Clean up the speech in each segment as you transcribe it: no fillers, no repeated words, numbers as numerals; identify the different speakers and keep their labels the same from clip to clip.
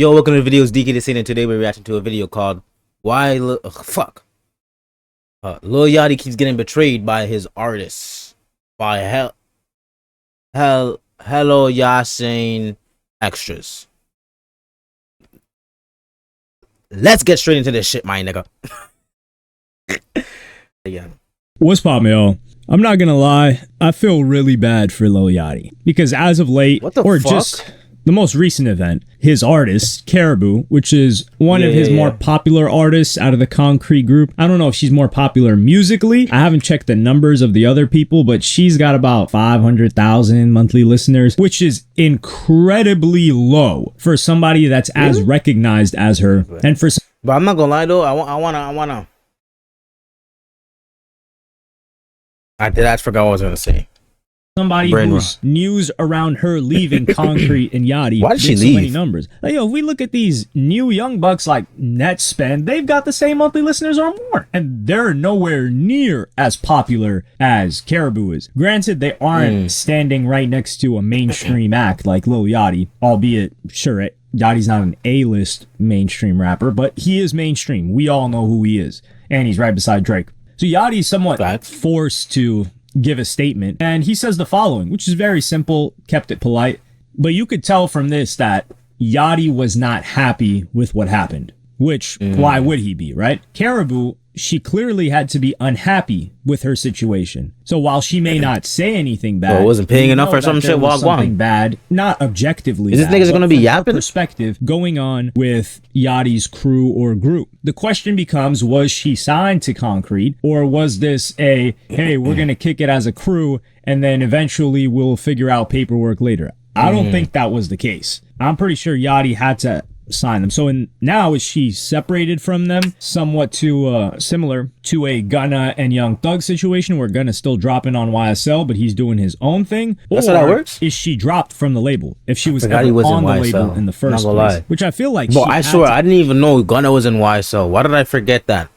Speaker 1: Yo, welcome to the videos DK the Scene, and today we're reacting to a video called Why Lil Yachty Keeps Getting Betrayed by His Artists by Hello Yasin Extras. Let's get straight into this shit, my nigga. Yeah.
Speaker 2: What's poppin', y'all? I'm not gonna lie, I feel really bad for Lil Yachty because as of late, just the most recent event, his artist, Karrahboo, which is one of his more popular artists out of the Concrete group. I don't know if she's more popular musically. I haven't checked the numbers of the other people, but she's got about 500,000 monthly listeners, which is incredibly low for somebody that's as recognized as her. And for
Speaker 1: But I'm not gonna lie though, I wanna I forgot what I was gonna say.
Speaker 2: Somebody whose news around her leaving Concrete and Yachty.
Speaker 1: Why did she leave?
Speaker 2: So many numbers. Like, yo, if we look at these new young bucks like Netspend, they've got the same monthly listeners or more, and they're nowhere near as popular as Karrahboo is. Granted, they aren't standing right next to a mainstream act like Lil Yachty, albeit sure Yachty's not an A-list mainstream rapper, but he is mainstream. We all know who he is, and he's right beside Drake. So Yachty's somewhat forced to give a statement, and he says the following, which is very simple, kept it polite, but you could tell from this that Yachty was not happy with what happened, which why would he be, right? Karrahboo, she clearly had to be unhappy with her situation. So while she may not say anything bad,
Speaker 1: wasn't paying enough or some shit,
Speaker 2: something bad, not objectively
Speaker 1: is this nigga's gonna be yapping?
Speaker 2: Perspective going on with Yachty's crew or group. The question becomes, was she signed to Concrete, or was this a, hey, we're gonna kick it as a crew and then eventually we'll figure out paperwork later? I don't think that was the case. I'm pretty sure Yachty had to sign them. So now is she separated from them, somewhat to similar to a Gunna and Young Thug situation where Gunna's still dropping on YSL, but he's doing his own thing?
Speaker 1: That's how that works?
Speaker 2: Is she dropped from the label if she was ever on the label in the first place? Which I feel like
Speaker 1: I didn't even know Gunna was in YSL. Why did I forget that?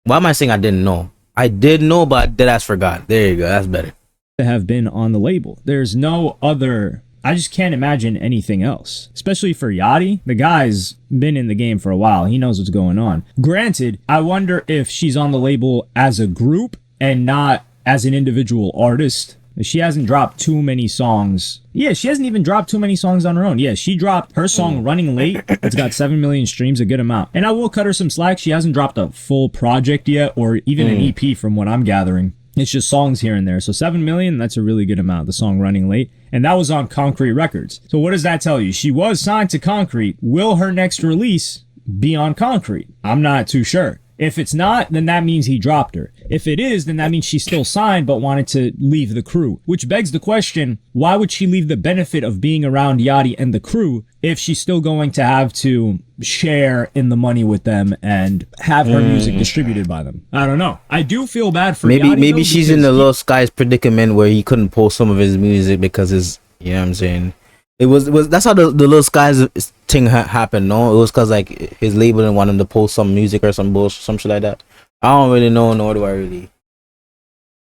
Speaker 1: Why am I saying I didn't know? I did know, but I deadass forgot. There you go. That's better.
Speaker 2: To have been on the label. There's no other. I just can't imagine anything else, especially for Yachty. The guy's been in the game for a while. He knows what's going on. Granted, I wonder if she's on the label as a group and not as an individual artist. She hasn't dropped too many songs. Yeah, she hasn't even dropped too many songs on her own. Yeah, she dropped her song Running Late. It's got 7 million streams, a good amount. And I will cut her some slack. She hasn't dropped a full project yet or even an EP from what I'm gathering. It's just songs here and there. So 7 million, that's a really good amount, the song Running Late. And that was on Concrete Records. So what does that tell you? She was signed to Concrete. Will her next release be on Concrete? I'm not too sure. If it's not, then that means he dropped her. If it is, then that means she's still signed but wanted to leave the crew. Which begs the question, why would she leave the benefit of being around Yachty and the crew if she's still going to have to share in the money with them and have her music distributed by them? I don't know. I do feel bad for Yachty.
Speaker 1: Maybe she's in the Lil Sky's predicament where he couldn't post some of his music because you know what I'm saying? It was that's how the Lil Sky's thing happened, no? It was because like his label didn't want him to post some music or some bullshit, some shit like that. I don't really know, nor do I really.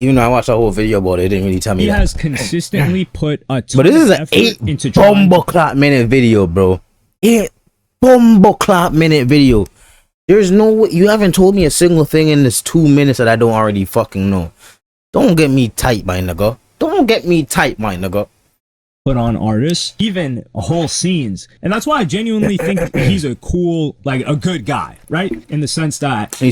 Speaker 1: Even though I watched a whole video about it, it didn't really tell me that.
Speaker 2: He has consistently put a ton
Speaker 1: but this is
Speaker 2: of
Speaker 1: an
Speaker 2: effort
Speaker 1: 8 bumbleclap minute video, bro. 8 bumbleclap minute video. There's no way, you haven't told me a single thing in this 2 minutes that I don't already fucking know. Don't get me tight, my nigga. Don't get me tight, my nigga.
Speaker 2: Put on artists, even whole scenes, and that's why I genuinely think he's a cool, like a good guy, right? In the sense that he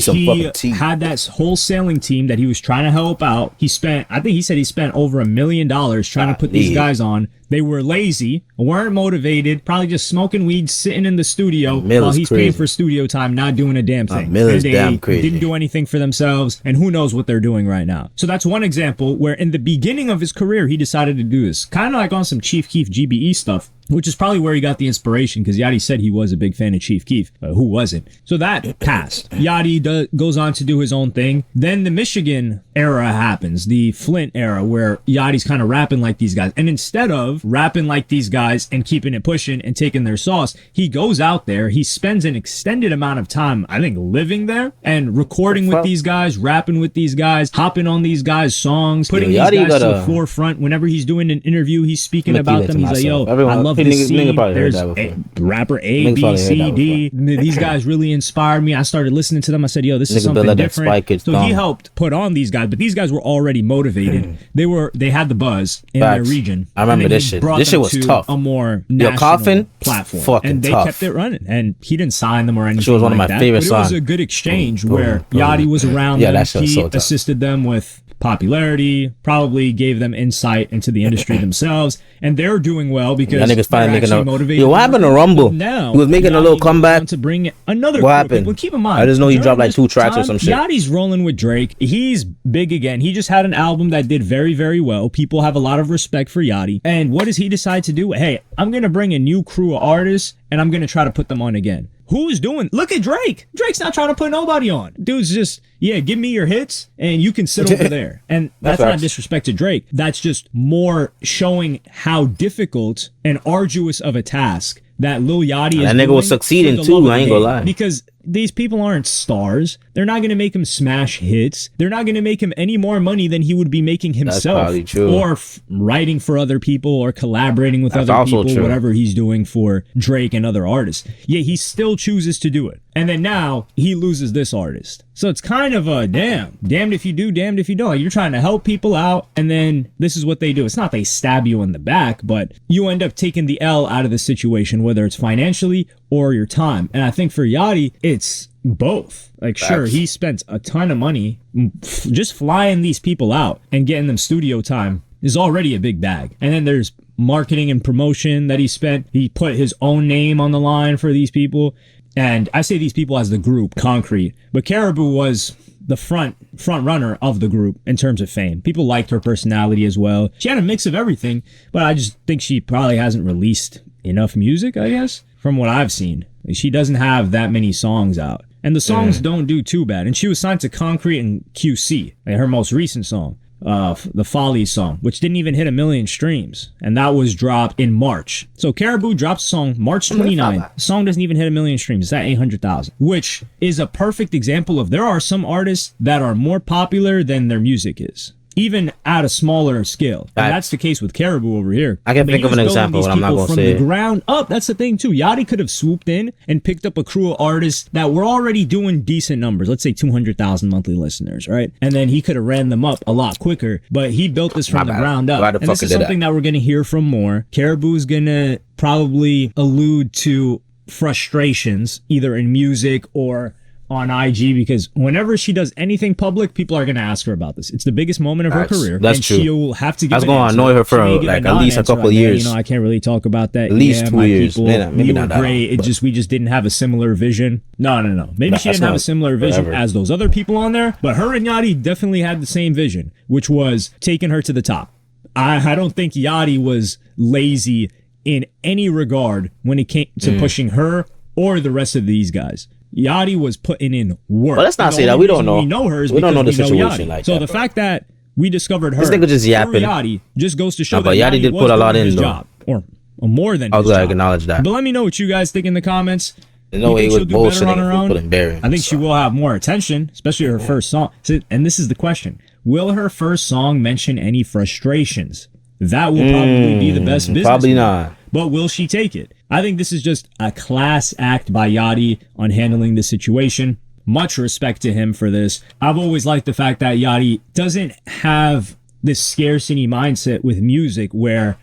Speaker 2: had that wholesaling team that he was trying to help out. He spent, I think he said he spent over $1 million trying to put these guys on. They were lazy, weren't motivated, probably just smoking weed, sitting in the studio while he's paying for studio time, not doing a damn thing.
Speaker 1: And they didn't
Speaker 2: do anything for themselves, and who knows what they're doing right now. So that's one example where in the beginning of his career, he decided to do this. Kind of like on some Chief Keef GBE stuff, which is probably where he got the inspiration, because Yachty said he was a big fan of Chief Keef. Who wasn't? So that passed. Yachty goes on to do his own thing. Then the Michigan era happens, the Flint era, where Yachty's kind of rapping like these guys. And instead of rapping like these guys and keeping it pushing and taking their sauce, he goes out there, he spends an extended amount of time, I think, living there and recording with these guys, rapping with these guys, hopping on these guys' songs, putting these guys to the forefront. Whenever he's doing an interview, he's speaking about them. He's like, yo, I love this
Speaker 1: nigga
Speaker 2: scene.
Speaker 1: probably heard
Speaker 2: There's
Speaker 1: that before.
Speaker 2: rapper A,
Speaker 1: Niggas
Speaker 2: B,
Speaker 1: probably heard
Speaker 2: C,
Speaker 1: that
Speaker 2: D. These guys really inspired me. I started listening to them. I said, yo, this is
Speaker 1: Nigga
Speaker 2: something
Speaker 1: Bill let that
Speaker 2: different.
Speaker 1: spike his
Speaker 2: So he
Speaker 1: thumb.
Speaker 2: helped put on these guys, but these guys were already motivated. They had the buzz in
Speaker 1: Facts.
Speaker 2: their region.
Speaker 1: I remember
Speaker 2: And then
Speaker 1: this
Speaker 2: he
Speaker 1: shit.
Speaker 2: brought
Speaker 1: This shit
Speaker 2: them
Speaker 1: was
Speaker 2: to
Speaker 1: tough.
Speaker 2: a more
Speaker 1: Yo,
Speaker 2: national
Speaker 1: Coffin,
Speaker 2: platform.
Speaker 1: fucking
Speaker 2: And they
Speaker 1: tough.
Speaker 2: kept it running. And he didn't sign them or anything.
Speaker 1: She was one of
Speaker 2: like
Speaker 1: my
Speaker 2: that,
Speaker 1: favorite
Speaker 2: but it was
Speaker 1: songs.
Speaker 2: a good exchange
Speaker 1: Boom,
Speaker 2: where
Speaker 1: boom,
Speaker 2: Yachty
Speaker 1: boom.
Speaker 2: was around
Speaker 1: Yeah,
Speaker 2: them.
Speaker 1: that shit was
Speaker 2: He
Speaker 1: so tough.
Speaker 2: assisted them with popularity, probably gave them insight into the industry themselves, and they're doing well because
Speaker 1: That nigga's finally
Speaker 2: they're
Speaker 1: making
Speaker 2: actually
Speaker 1: a.
Speaker 2: motivated.
Speaker 1: Yo, what happened to Rumble?
Speaker 2: Now
Speaker 1: He was making a little
Speaker 2: Yachty
Speaker 1: comeback.
Speaker 2: wants to bring another.
Speaker 1: What
Speaker 2: group of
Speaker 1: happened?
Speaker 2: people. Keep in mind,
Speaker 1: I just know he
Speaker 2: during
Speaker 1: dropped like
Speaker 2: this
Speaker 1: 2 tracks or
Speaker 2: time,
Speaker 1: some shit.
Speaker 2: Yachty's rolling with Drake. He's big again. He just had an album that did very, very well. People have a lot of respect for Yachty. And what does he decide to do? Hey, I'm gonna bring a new crew of artists, and I'm gonna try to put them on again. Who's doing? Look at Drake. Drake's not trying to put nobody on. Dude's just, yeah, give me your hits and you can sit over there. And that's not disrespect to Drake. That's just more showing how difficult and arduous of a task that Lil Yachty is
Speaker 1: That nigga was
Speaker 2: doing
Speaker 1: succeeding
Speaker 2: for the
Speaker 1: too,
Speaker 2: love of
Speaker 1: I
Speaker 2: the
Speaker 1: ain't gonna
Speaker 2: game.
Speaker 1: lie.
Speaker 2: Because these people aren't stars. They're not going to make him smash hits. They're not going to make him any more money than he would be making himself.
Speaker 1: probably true.
Speaker 2: Or writing for other people or collaborating with other
Speaker 1: also
Speaker 2: people,
Speaker 1: true.
Speaker 2: whatever he's doing for Drake and other artists. Yet he still chooses to do it. And then now he loses this artist. So it's kind of a damned if you do, damned if you don't. Like, you're trying to help people out, and then this is what they do. It's not they stab you in the back, but you end up taking the L out of the situation, whether it's financially or your time. And I think for Yachty, it's both. Like, sure, he spent a ton of money just flying these people out and getting them studio time is already a big bag. And then there's marketing and promotion that he spent. He put his own name on the line for these people. And I say these people as the group, Concrete, but Karrahboo was the front runner of the group in terms of fame. People liked her personality as well. She had a mix of everything, but I just think she probably hasn't released enough music, I guess, from what I've seen. She doesn't have that many songs out. And the songs don't do too bad. And she was signed to Concrete and QC, like her most recent song. The Folly song, which didn't even hit 1 million streams, and that was dropped in March. So Karrahboo drops a song March 29th. The song doesn't even hit 1 million streams. It's at 800,000, which is a perfect example of there are some artists that are more popular than their music is, even at a smaller scale. And that's the case with Karrahboo over here.
Speaker 1: I can think of an example, but I'm not gonna
Speaker 2: from
Speaker 1: say
Speaker 2: the
Speaker 1: it.
Speaker 2: ground up. That's the thing too. Yachty could have swooped in and picked up a crew of artists that were already doing decent numbers. Let's say 200,000 monthly listeners, right? And then he could have ran them up a lot quicker. But he built this from the ground up.
Speaker 1: Why the
Speaker 2: And
Speaker 1: fuck
Speaker 2: this is
Speaker 1: did that?
Speaker 2: something that we're gonna hear from more. Karrahboo's gonna probably allude to frustrations either in music or on IG, because whenever she does anything public, people are going to ask her about this. It's the biggest moment of her career.
Speaker 1: That's
Speaker 2: and
Speaker 1: true.
Speaker 2: She'll have to give
Speaker 1: That's
Speaker 2: an
Speaker 1: gonna
Speaker 2: answer.
Speaker 1: annoy her for,
Speaker 2: She may give
Speaker 1: like,
Speaker 2: a
Speaker 1: at least a
Speaker 2: non-answer,
Speaker 1: couple
Speaker 2: like,
Speaker 1: years.
Speaker 2: I can't really talk about that.
Speaker 1: At least 2
Speaker 2: my
Speaker 1: years.
Speaker 2: People,
Speaker 1: Maybe
Speaker 2: you
Speaker 1: not
Speaker 2: were
Speaker 1: that
Speaker 2: great.
Speaker 1: long,
Speaker 2: We just didn't have a similar vision. No. Maybe she didn't have a similar vision
Speaker 1: forever.
Speaker 2: as those other people on there, but her and Yachty definitely had the same vision, which was taking her to the top. I don't think Yachty was lazy in any regard when it came to pushing her or the rest of these guys. Yachty was putting in work.
Speaker 1: But let's not
Speaker 2: And the
Speaker 1: say that.
Speaker 2: only
Speaker 1: We don't
Speaker 2: reason
Speaker 1: know.
Speaker 2: We know her is
Speaker 1: We don't know the
Speaker 2: because
Speaker 1: situation
Speaker 2: Yachty.
Speaker 1: like
Speaker 2: so
Speaker 1: that,
Speaker 2: the
Speaker 1: bro.
Speaker 2: fact that we discovered her
Speaker 1: This nigga just
Speaker 2: through
Speaker 1: yapping.
Speaker 2: Yachty just goes to show
Speaker 1: Nah,
Speaker 2: that
Speaker 1: but Yachty did
Speaker 2: was
Speaker 1: put a lot
Speaker 2: doing
Speaker 1: in,
Speaker 2: his
Speaker 1: though.
Speaker 2: job, or more than
Speaker 1: I was
Speaker 2: his
Speaker 1: gonna
Speaker 2: job.
Speaker 1: acknowledge that.
Speaker 2: But let me know what you guys think in the comments.
Speaker 1: There's no
Speaker 2: You
Speaker 1: way
Speaker 2: think
Speaker 1: he
Speaker 2: she'll
Speaker 1: was
Speaker 2: do better on
Speaker 1: bullshitting
Speaker 2: her
Speaker 1: if he
Speaker 2: own?
Speaker 1: put him burying.
Speaker 2: I think she will have more attention, especially her first song. So, and this is the question: will her first song mention any frustrations? That will probably be the best business.
Speaker 1: Probably
Speaker 2: move.
Speaker 1: not.
Speaker 2: But will she take it? I think this is just a class act by Yachty on handling the situation. Much respect to him for this. I've always liked the fact that Yachty doesn't have this scarcity mindset with music where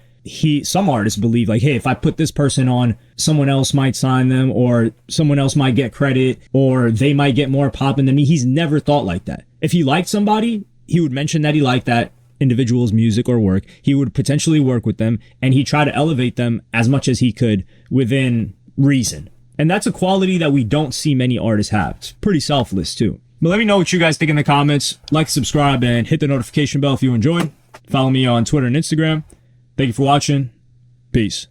Speaker 2: some artists believe like, hey, if I put this person on, someone else might sign them, or someone else might get credit, or they might get more popping than me. He's never thought like that. If he liked somebody, he would mention that he liked that individual's music or work. He would potentially work with them, and he'd try to elevate them as much as he could within reason. And that's a quality that we don't see many artists have. It's pretty selfless too. But let me know what you guys think in the comments. Like, subscribe, and hit the notification bell if you enjoyed. Follow me on Twitter and Instagram. Thank you for watching. Peace.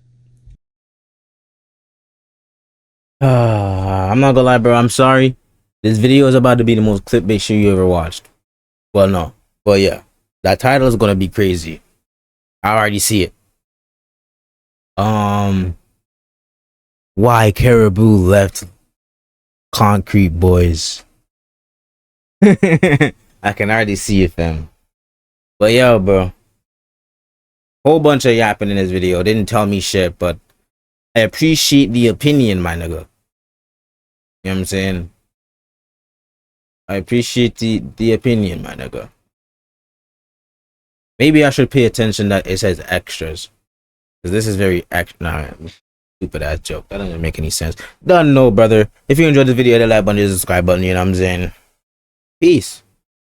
Speaker 1: I'm not gonna lie, bro. I'm sorry. This video is about to be the most clickbait shit you ever watched. Well, no. But yeah. That title is gonna be crazy. I already see it. Why Karrahboo left Concrete Boys. I can already see it, fam. But yo, bro. Whole bunch of yapping in this video. Didn't tell me shit, but I appreciate the opinion, my nigga. You know what I'm saying? I appreciate the opinion, my nigga. Maybe I should pay attention that it says extras. Because this is very nah, stupid ass joke. That doesn't make any sense. Don't know, brother. If you enjoyed the video, hit the like button, hit the subscribe button, you know what I'm saying? Peace.